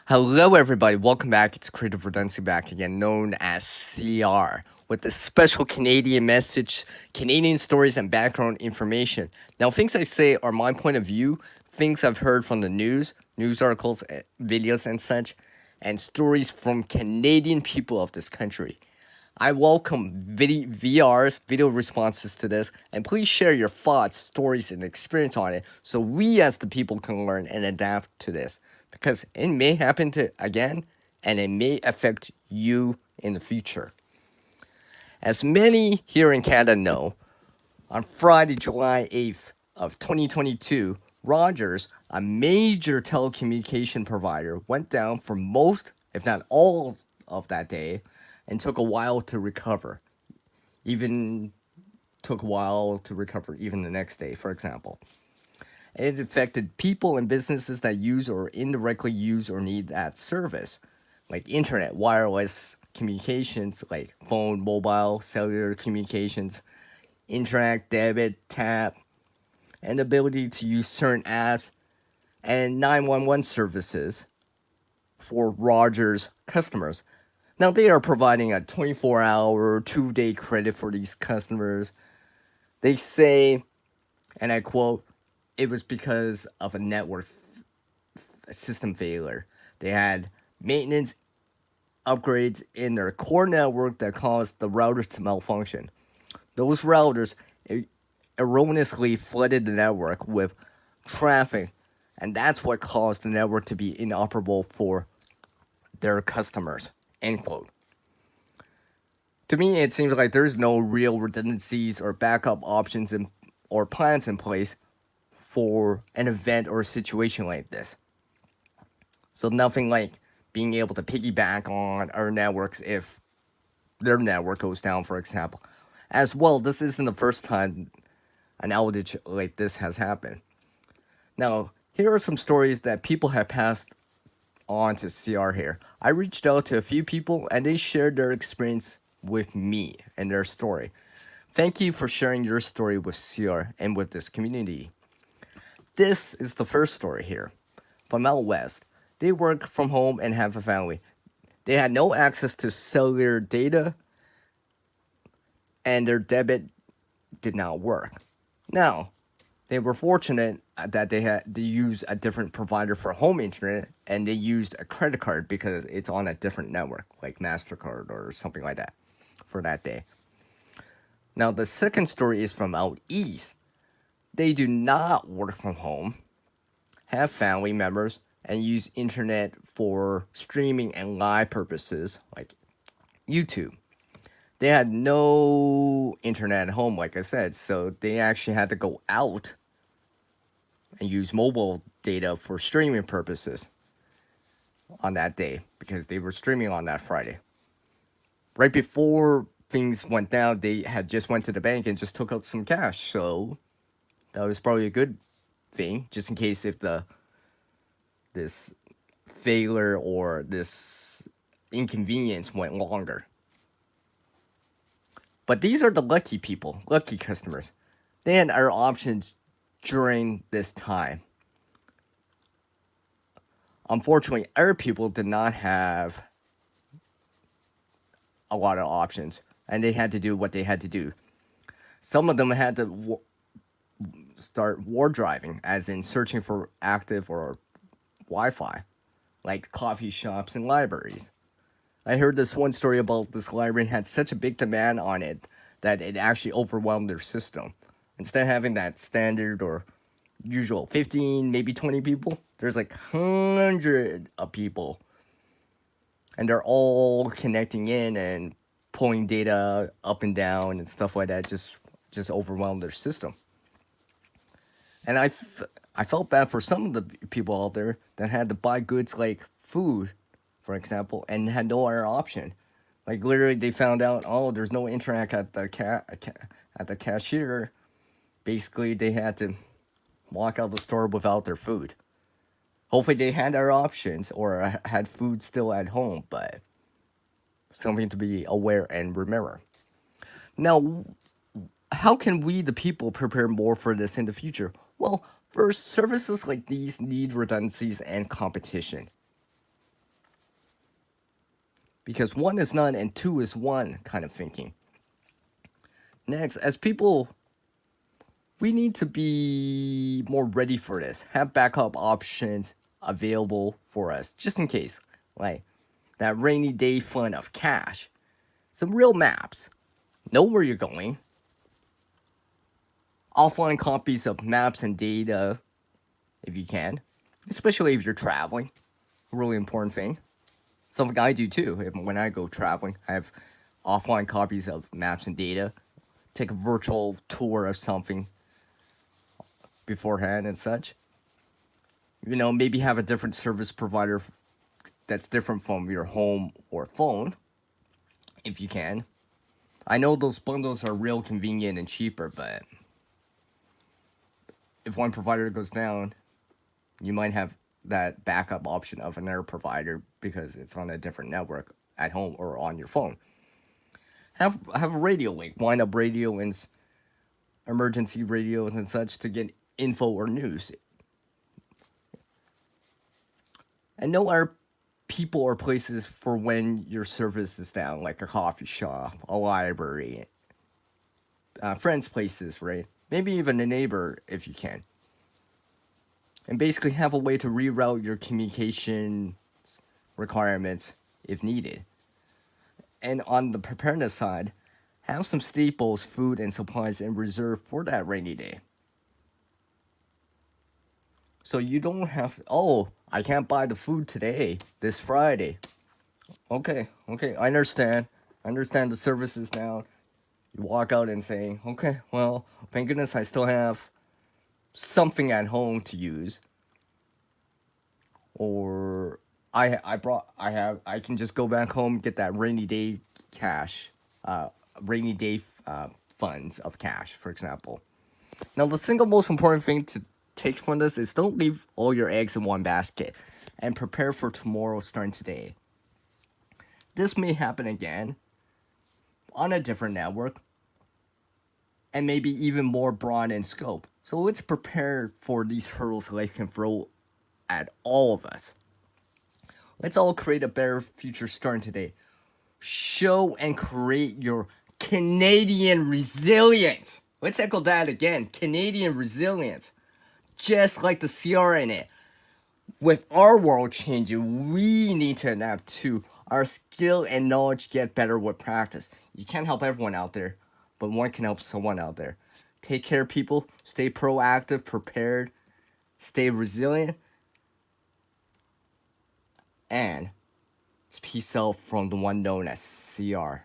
Hello, everybody. Welcome back. It's Creative Redundancy back again, known as CR, with a special Canadian message, Canadian stories, and background information. Now, things I say are my point of view, things I've heard from the news articles, videos, and such, and stories from Canadian people of this country. I welcome VRs, video responses to this, and please share your thoughts, stories, and experience on it so we as the people can learn and adapt to this. Because it may happen to again, and it may affect you in the future. As many here in Canada know, on Friday, July 8th of 2022, Rogers, a major telecommunication provider, went down for most, if not all, of that day and took a while to recover. Even took a while to recover even the next day, for example. It affected people and businesses that use or indirectly use or need that service, like internet, wireless communications, like phone, mobile, cellular communications, interact, debit, tap, and ability to use certain apps and 911 services for Rogers customers. Now, they are providing a 24-hour, 2-day credit for these customers. They say, and I quote, it was because of a network system failure. They had maintenance upgrades in their core network that caused the routers to malfunction. Those routers erroneously flooded the network with traffic, and that's what caused the network to be inoperable for their customers. End quote. To me, it seems like there's no real redundancies or backup options or plans in place for an event or a situation like this. So nothing like being able to piggyback on our networks if their network goes down, for example. As well, this isn't the first time an outage like this has happened. Now, here are some stories that people have passed on to CR here. I reached out to a few people and they shared their experience with me and their story. Thank you for sharing your story with CR and with this community. This is the first story here. From out west, they work from home and have a family. They had no access to cellular data and their debit did not work. Now, they were fortunate that they had to use a different provider for home internet and they used a credit card because it's on a different network, like MasterCard or something like that, for that day. Now, the second story is from out east. They do not work from home, have family members, and use internet for streaming and live purposes like YouTube. They had no internet at home, like I said, so they actually had to go out and use mobile data for streaming purposes on that day because they were streaming on that Friday. Right before things went down, they had just went to the bank and just took out some cash, so that was probably a good thing, just in case if this failure or this inconvenience went longer. But these are the lucky people, lucky customers. They had other options during this time. Unfortunately, other people did not have a lot of options, and they had to do what they had to do. Some of them had to start war driving, as in searching for active or Wi-Fi, like coffee shops and libraries. I heard this one story about this library had such a big demand on it that it actually overwhelmed their system. Instead of having that standard or usual 15, maybe 20 people, there's like 100 of people. And they're all connecting in and pulling data up and down and stuff like that, just overwhelmed their system. And I felt bad for some of the people out there that had to buy goods like food, for example, and had no other option. Like literally, they found out, oh, there's no interact at the cashier. Basically, they had to walk out the store without their food. Hopefully, they had other options or had food still at home, but something to be aware and remember. Now, how can we, the people, prepare more for this in the future? Well, first, services like these need redundancies and competition. because one is none and two is one kind of thinking. Next, as people, we need to be more ready for this. Have backup options available for us, just in case. Like that rainy day fund of cash. Some real maps. Know where you're going. Offline copies of maps and data, if you can. Especially if you're traveling. Really important thing. Something I do too. When I go traveling, I have offline copies of maps and data. Take a virtual tour of something beforehand and such. Maybe have a different service provider that's different from your home or phone, if you can. I know those bundles are real convenient and cheaper, but if one provider goes down, you might have that backup option of another provider because it's on a different network at home or on your phone. Have a radio link, wind up radio and emergency radios and such to get info or news. And know our people or places for when your service is down, like a coffee shop, a library, friends' places, right? Maybe even a neighbor if you can. And basically have a way to reroute your communication requirements if needed. And on the preparedness side, have some staples, food, and supplies in reserve for that rainy day. So you don't have I can't buy the food today, this Friday. Okay, I understand. The service is down. You walk out and say, okay, well, thank goodness I still have something at home to use. Or I can just go back home, get that rainy day cash, rainy day funds of cash, for example. Now, the single most important thing to take from this is don't leave all your eggs in one basket and prepare for tomorrow starting today. This may happen again on a different network and maybe even more broad in scope. So let's prepare for these hurdles life can throw at all of us. Let's all create a better future starting today. Show and create your Canadian resilience. Let's echo that again. Canadian resilience. Just like the CR in it. With our world changing, we need to adapt too. Our skill and knowledge get better with practice. You can't help everyone out there, but one can help someone out there. Take care, people. Stay proactive, prepared, stay resilient. And it's peace out from the one known as CR.